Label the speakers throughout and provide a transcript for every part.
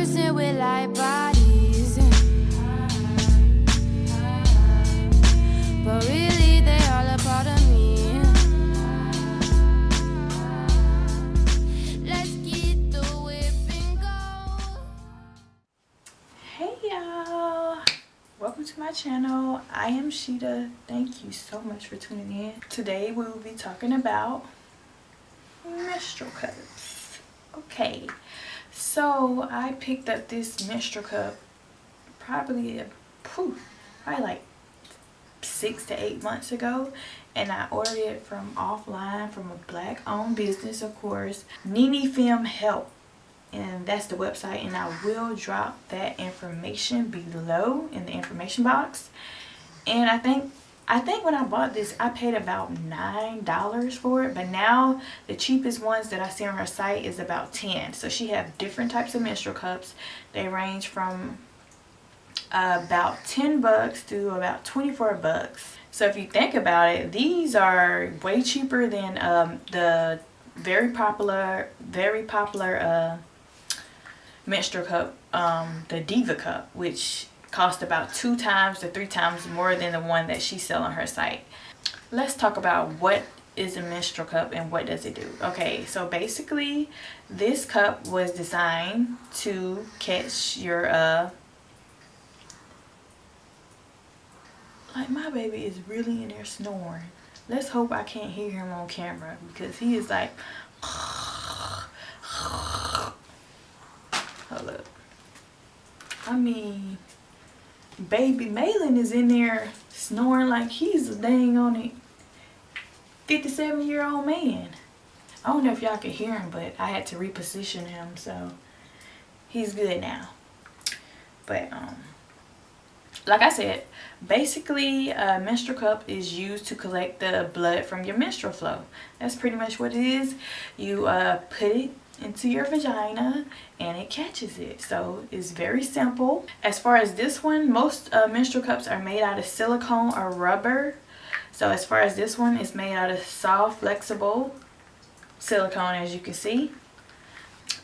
Speaker 1: person with like bodies, but really they all a part of me. Let's get the whip and go.
Speaker 2: Hey y'all, welcome to my channel. I am Sheeta. Thank you so much for tuning in. Today we will be talking about menstrual cups. Okay, so I picked up this menstrual cup probably like 6 to 8 months ago, and I ordered it from offline from a black owned business, of course, Nini Film Help, and that's the website, and I will drop that information below in the information box. And I think when I bought this, I paid about $9 for it, but now the cheapest ones that I see on her site is about $10. So she have different types of menstrual cups. They range from about $10 to about $24. So if you think about it, these are way cheaper than the very popular menstrual cup, the Diva cup, which cost about 2 times to 3 times more than the one that she sells on her site. Let's talk about what is a menstrual cup and what does it do. Okay, so basically this cup was designed to catch your like, my baby is really in there snoring. Let's hope I can't hear him on camera because he is like hold up. I mean, baby Malin is in there snoring like he's a dang on it 57-year-old man. I don't know if y'all can hear him, but I had to reposition him, so he's good now. But like I said, basically a menstrual cup is used to collect the blood from your menstrual flow. That's pretty much what it is. You put it into your vagina and it catches it. So it's very simple. As far as this one, most menstrual cups are made out of silicone or rubber. So as far as this one, it's made out of soft, flexible silicone, as you can see.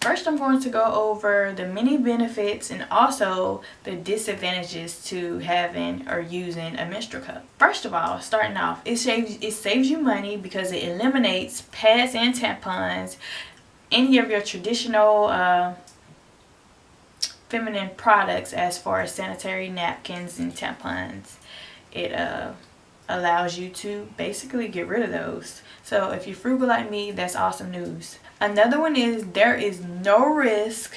Speaker 2: First, I'm going to go over the many benefits and also the disadvantages to having or using a menstrual cup. First of all, starting off, it saves you money because it eliminates pads and tampons, any of your traditional feminine products as far as sanitary napkins and tampons. It allows you to basically get rid of those. So if you're frugal like me, that's awesome news. Another one is there is no risk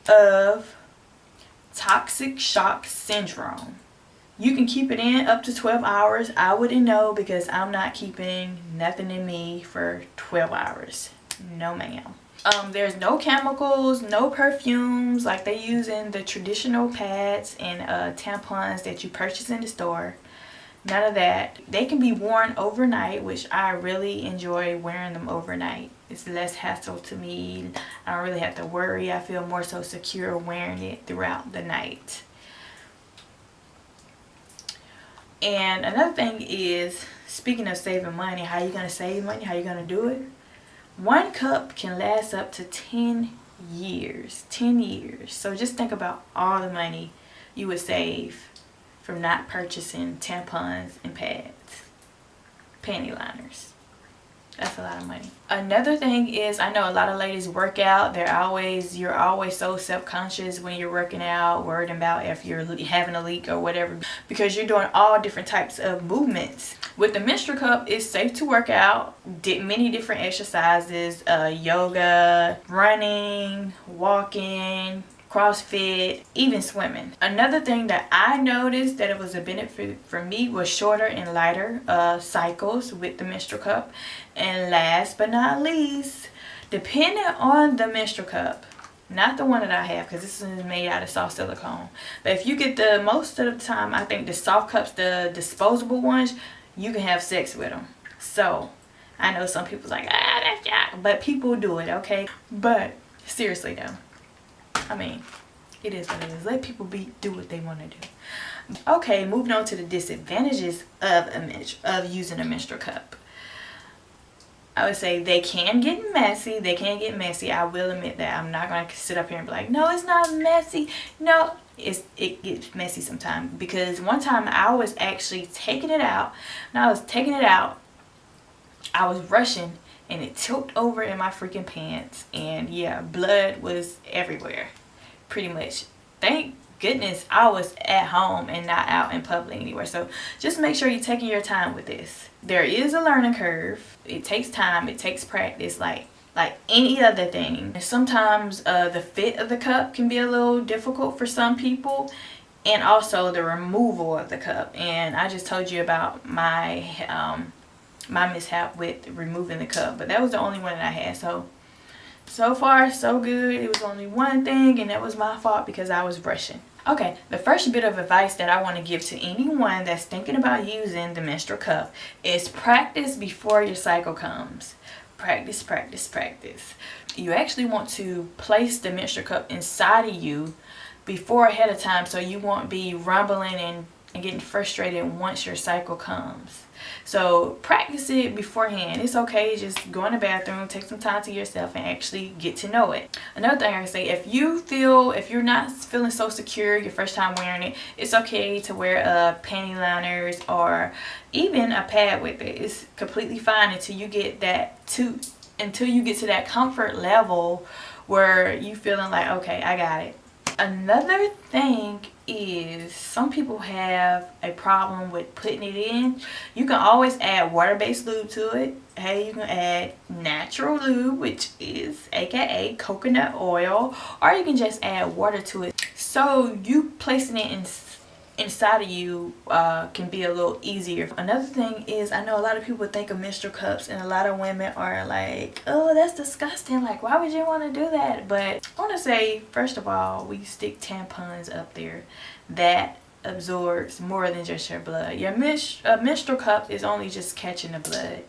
Speaker 2: of toxic shock syndrome. You can keep it in up to 12 hours. I wouldn't know because I'm not keeping nothing in me for 12 hours. No ma'am. There's no chemicals, no perfumes like they use in the traditional pads and tampons that you purchase in the store. None of that. They can be worn overnight, which I really enjoy wearing them overnight. It's less hassle to me. I don't really have to worry. I feel more so secure wearing it throughout the night. And another thing is, speaking of saving money, how you going to save money? How you going to do it? One cup can last up to 10 years. 10 years. So just think about all the money you would save from not purchasing tampons and pads, panty liners. That's a lot of money. Another thing is, I know a lot of ladies work out. You're always so self-conscious when you're working out, worried about if you're having a leak or whatever, because you're doing all different types of movements. With the menstrual cup, it's safe to work out. Did many different exercises, yoga, running, walking, CrossFit, even swimming. Another thing that I noticed that it was a benefit for me was shorter and lighter cycles with the menstrual cup. And last but not least, depending on the menstrual cup, not the one that I have because this is made out of soft silicone, but if you get the most of the time, I think the soft cups, the disposable ones, you can have sex with them. So I know some people's like, that's jack, but people do it, okay? But seriously though, I mean, it is what it is. Let people do what they want to do. Okay, moving on to the disadvantages of using a menstrual cup. I would say they can get messy. They can get messy. I will admit that. I'm not going to sit up here and be like, no, it's not messy. No, it gets messy sometimes. Because one time I was actually taking it out. And I was taking it out. I was rushing. And it tipped over in my freaking pants. And yeah, blood was everywhere. Pretty much. Thank goodness I was at home and not out in public anywhere. So just make sure you're taking your time with this. There is a learning curve. It takes time. It takes practice, like any other thing. And sometimes the fit of the cup can be a little difficult for some people, and also the removal of the cup. And I just told you about my my mishap with removing the cup, but that was the only one that I had. So far so good. It was only one thing, and that was my fault because I was rushing. Okay, the first bit of advice that I want to give to anyone that's thinking about using the menstrual cup is practice before your cycle comes. Practice, practice, practice. You actually want to place the menstrual cup inside of you before ahead of time, so you won't be rumbling and getting frustrated once your cycle comes. So practice it beforehand. It's okay, just go in the bathroom, take some time to yourself, and actually get to know it. Another thing I can say, if you're not feeling so secure your first time wearing it, it's okay to wear panty liners or even a pad with it. It's completely fine until you get to that comfort level where you feeling like, okay, I got it. Another thing is, some people have a problem with putting it in. You can always add water-based lube to it. Hey, you can add natural lube, which is aka coconut oil, or you can just add water to it. So you placing it inside of you can be a little easier. Another thing is, I know a lot of people think of menstrual cups, and a lot of women are like, oh, that's disgusting, like why would you want to do that? But I want to say, first of all, we stick tampons up there that absorbs more than just your blood. Your menstrual cup is only just catching the blood,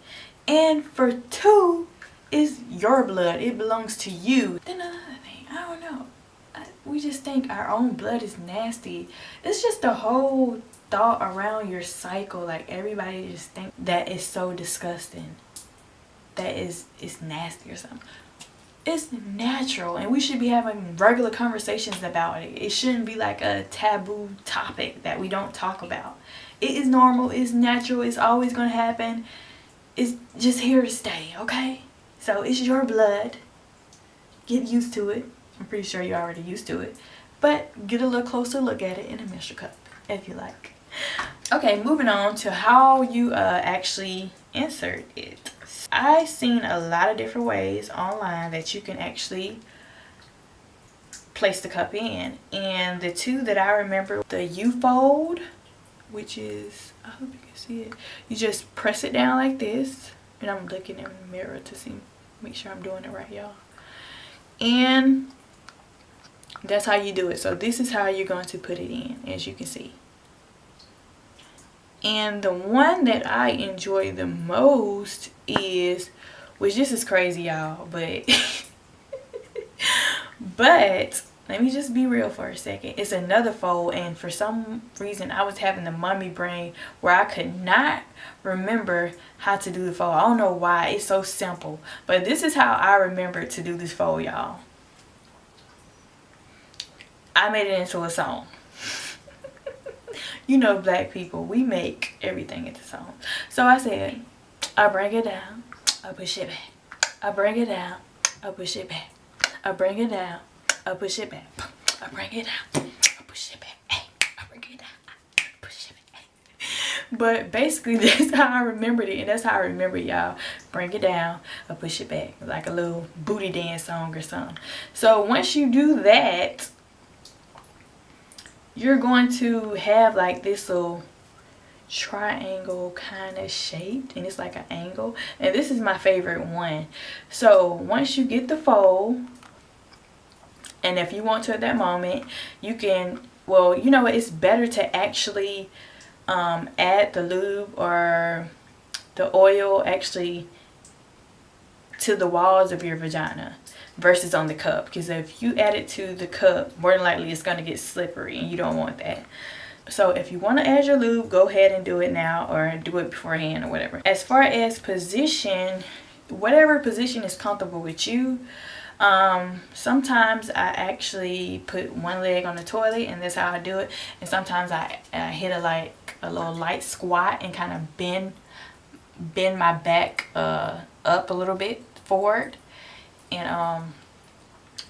Speaker 2: and for two, is your blood. It belongs to you. Then another thing, I don't know, we just think our own blood is nasty. It's just the whole thought around your cycle. Like, everybody just think that is so disgusting, that it's nasty or something. It's natural, and we should be having regular conversations about it. It shouldn't be like a taboo topic that we don't talk about. It is normal, it's natural, it's always gonna happen. It's just here to stay, okay? So it's your blood. Get used to it. I'm pretty sure you're already used to it, but get a little closer look at it in a menstrual cup if you like. Okay, moving on to how you actually insert it. I've seen a lot of different ways online that you can actually place the cup in, and the two that I remember, the U-fold, which is, I hope you can see it, you just press it down like this, and I'm looking in the mirror to see, make sure I'm doing it right, y'all. And that's how you do it. So this is how you're going to put it in, as you can see. And the one that I enjoy the most is, which this is crazy, y'all, but but let me just be real for a second. It's another fold, and for some reason I was having the mommy brain where I could not remember how to do the fold. I don't know why. It's so simple, but this is how I remember to do this fold, y'all. I made it into a song. You know, black people, we make everything into song. So I said, I bring it down, I push it back. I bring it down, I push it back. I bring it down, I push it back. I bring it down, I push it back. I bring it down, I push it back. But basically, that's how I remembered it, and that's how I remember, y'all. Bring it down, I push it back, like a little booty dance song or something. So once you do that, you're going to have like this little triangle kind of shape, and it's like an angle, and this is my favorite one. So once you get the fold, and if you want to at that moment, you can, well, you know what, it's better to actually add the lube or the oil actually to the walls of your vagina versus on the cup, because if you add it to the cup, more than likely it's going to get slippery, and you don't want that. So if you want to add your lube, go ahead and do it now, or do it beforehand or whatever. As far as position, whatever position is comfortable with you. Sometimes I actually put one leg on the toilet, and that's how I do it. And sometimes I hit a little light squat and kind of bend my back up a little bit forward, and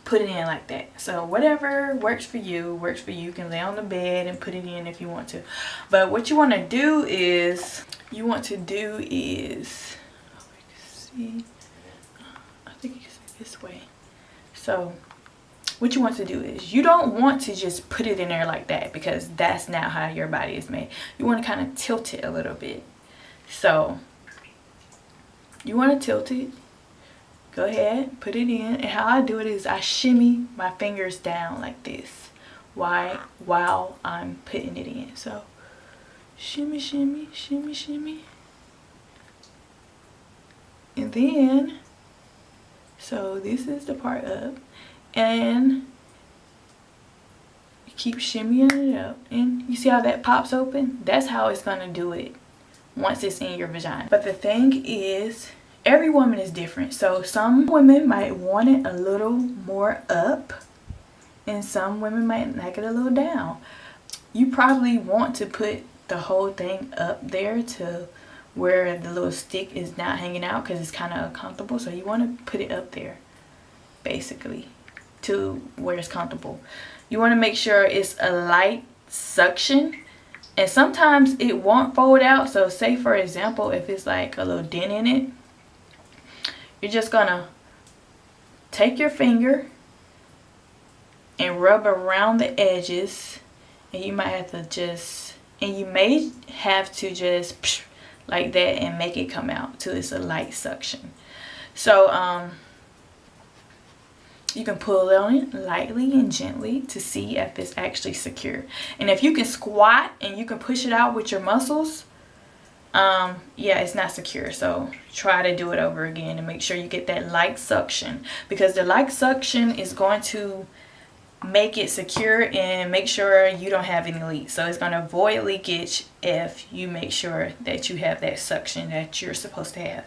Speaker 2: put it in like that. So whatever works for you works for you. You can lay on the bed and put it in if you want to. But what you want to do is see, I think you can see this way. So what you want to do is, you don't want to just put it in there like that, because that's not how your body is made. You want to kind of tilt it a little bit. So you want to tilt it. Go ahead, put it in. And how I do it is I shimmy my fingers down like this while I'm putting it in. So shimmy, shimmy, shimmy, shimmy. And then, so this is the part up, and you keep shimmying it up, and you see how that pops open? That's how it's gonna do it once it's in your vagina. But the thing is, every woman is different. So some women might want it a little more up, and some women might like it a little down. You probably want to put the whole thing up there to where the little stick is not hanging out, because it's kind of uncomfortable. So you want to put it up there, basically, to where it's comfortable. You want to make sure it's a light suction, and sometimes it won't fold out. So say for example, if it's like a little dent in it, you're just gonna take your finger and rub around the edges, and you might have to just, and you may have to just like that and make it come out till it's a light suction. So you can pull on it lightly and gently to see if it's actually secure. And if you can squat and you can push it out with your muscles, yeah, it's not secure. So try to do it over again and make sure you get that light suction, because the light suction is going to make it secure and make sure you don't have any leaks. So it's going to avoid leakage if you make sure that you have that suction that you're supposed to have.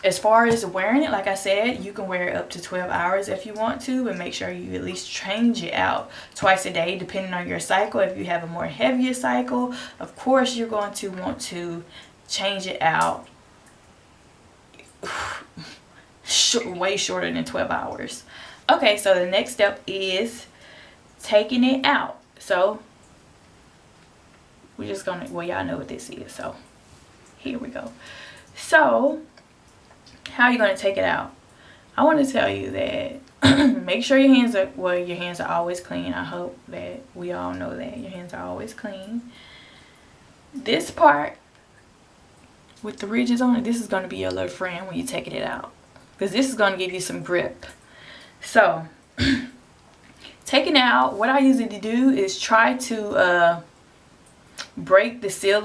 Speaker 2: As far as wearing it, like I said, you can wear it up to 12 hours if you want to, but make sure you at least change it out twice a day depending on your cycle. If you have a more heavier cycle, of course you're going to want to change it out way shorter than 12 hours. Okay, so the next step is taking it out. So we're just gonna, well, y'all know what this is, so here we go. So how are you going to take it out? I want to tell you that make sure your hands are, well, your hands are always clean. I hope that we all know that your hands are always clean. This part with the ridges on it, this is going to be your little friend when you're taking it out, because this is going to give you some grip. So taking it out, what I usually do is try to break the seal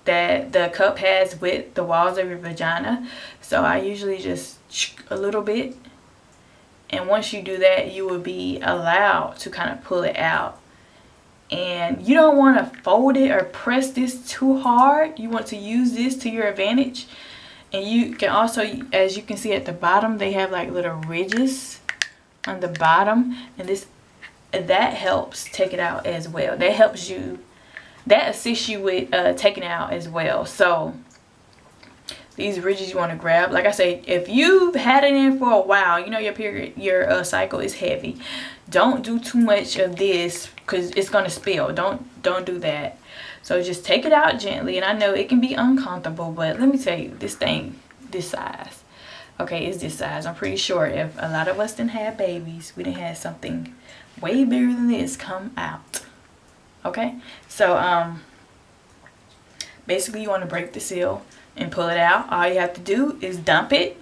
Speaker 2: that the cup has with the walls of your vagina. So I usually just a little bit, and once you do that, you will be allowed to kind of pull it out. And you don't want to fold it or press this too hard. You want to use this to your advantage. And you can also, as you can see at the bottom, they have like little ridges on the bottom, and that helps take it out as well. That helps you, that assists you with taking it out as well. So these ridges you want to grab. Like I say, if you've had it in for a while, you know your period, your cycle is heavy, don't do too much of this because it's going to spill. Don't do that. So just take it out gently. And I know it can be uncomfortable, but let me tell you, this thing, this size, okay, it's this size. I'm pretty sure if a lot of us didn't have babies, we didn't have something way bigger than this come out. Okay, so basically you want to break the seal and pull it out. All you have to do is dump it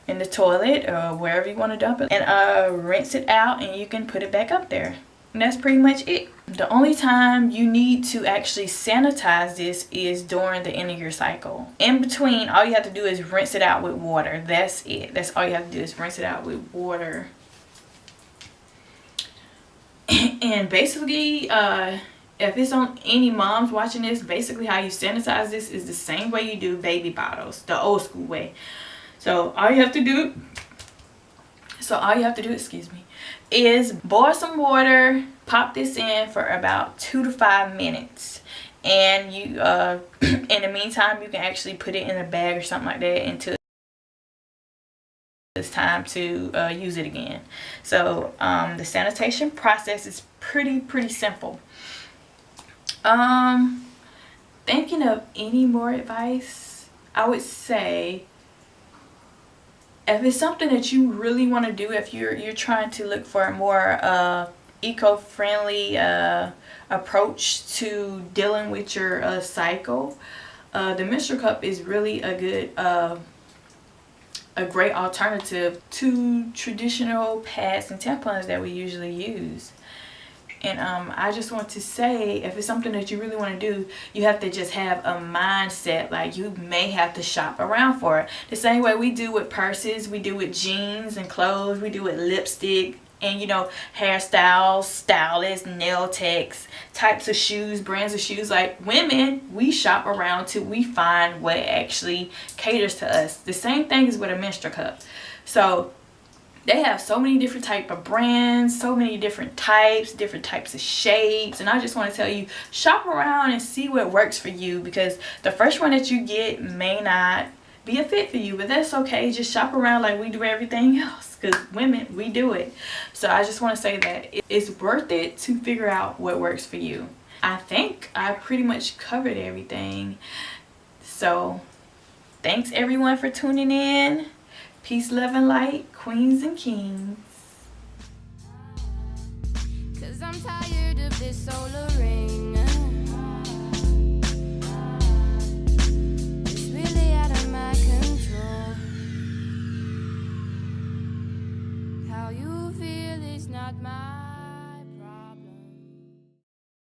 Speaker 2: in the toilet or wherever you want to dump it, and rinse it out, and you can put it back up there. And that's pretty much it. The only time you need to actually sanitize this is during the end of your cycle. In between, all you have to do is rinse it out with water. That's it. That's all you have to do is rinse it out with water. And basically, if it's on any moms watching this, basically how you sanitize this is the same way you do baby bottles, the old school way. So all you have to do, excuse me, is boil some water, pop this in for about 2 to 5 minutes. And you in the meantime, you can actually put it in a bag or something like that until it's time to use it again. So the sanitation process is pretty simple. Thinking of any more advice, I would say if it's something that you really want to do, if you're trying to look for a more eco-friendly approach to dealing with your cycle, the menstrual cup is really a great alternative to traditional pads and tampons that we usually use. And I just want to say, if it's something that you really want to do, you have to just have a mindset. Like, you may have to shop around for it. The same way we do with purses, we do with jeans and clothes, we do with lipstick, and you know, hairstyles, stylists, nail techs, types of shoes, brands of shoes. Like, women, we shop around till we find what actually caters to us. The same thing is with a menstrual cup. So they have so many different type of brands, so many different types of shapes, and I just want to tell you, shop around and see what works for you, because the first one that you get may not be a fit for you, but that's okay. Just shop around like we do everything else, because women, we do it. So I just want to say that it's worth it to figure out what works for you. I think I pretty much covered everything. So thanks everyone for tuning in. Peace, love, and light, queens and kings.
Speaker 1: 'Cause I'm tired of this solar